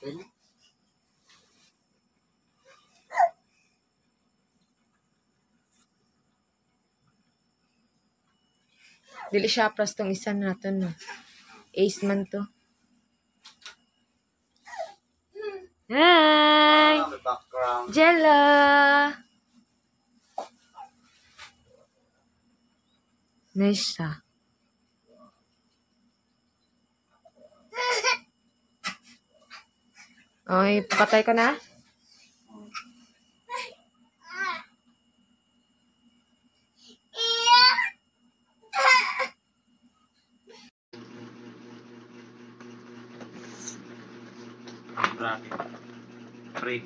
Dili siya pras tong isa na to no. Ace man to. Hi! Jello! Nice siya. Okay, patay ko na. Free.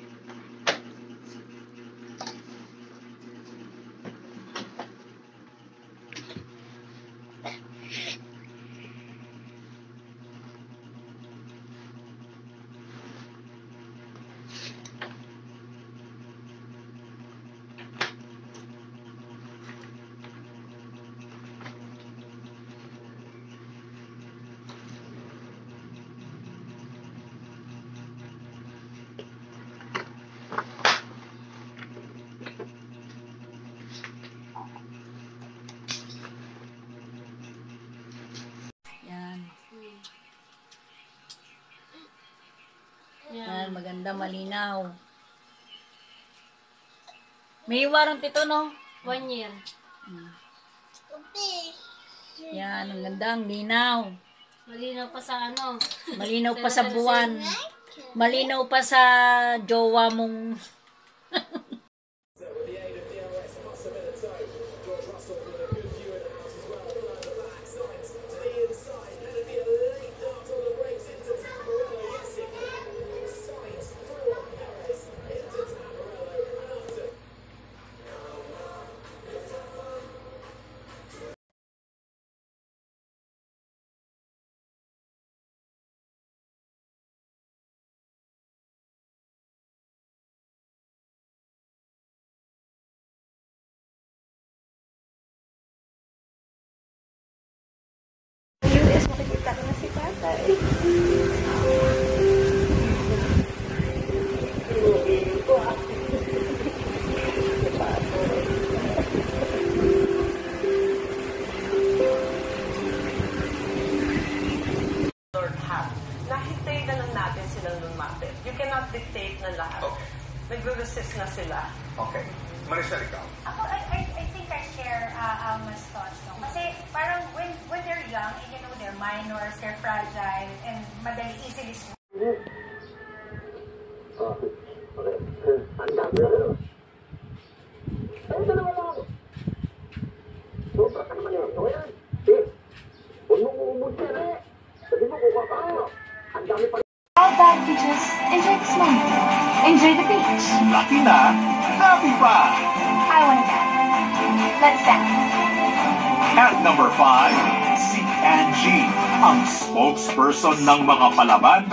Yan, maganda, malinaw. May warranty to, no? 1 year. Yan, ang ganda, ang linaw. Malinaw pa sa ano. Malinaw pa sa buwan. Malinaw pa sa jowa mong... Makikita ko na si tatay. Nahintay na lang natin silang lumapit. You cannot dictate na lahat. Okay. Nagre-resist na sila. Okay. Maricel, ikaw. Ako, I think I share Alma's thoughts. No? Kasi parang when they're young, and you know, they're minors, they're fragile, and madali easily swayed. All bad beaches, enjoy the moment. Enjoy the beach. Lucky na, happy pa! I want to dance. Let's dance. At number 5, si Angie, ang spokesperson ng mga palaban.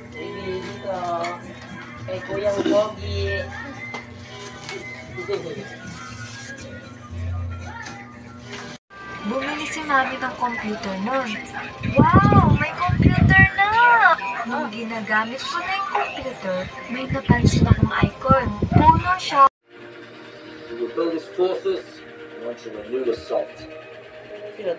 Dito, kay Kuya Ugogi. Bumili si Mami ng computer nun. Wow! May computer na! Nung ginagamit ko na yung computer, may napansin akong icon. Puno siya. We will build his forces and launch a renewed assault. Sino,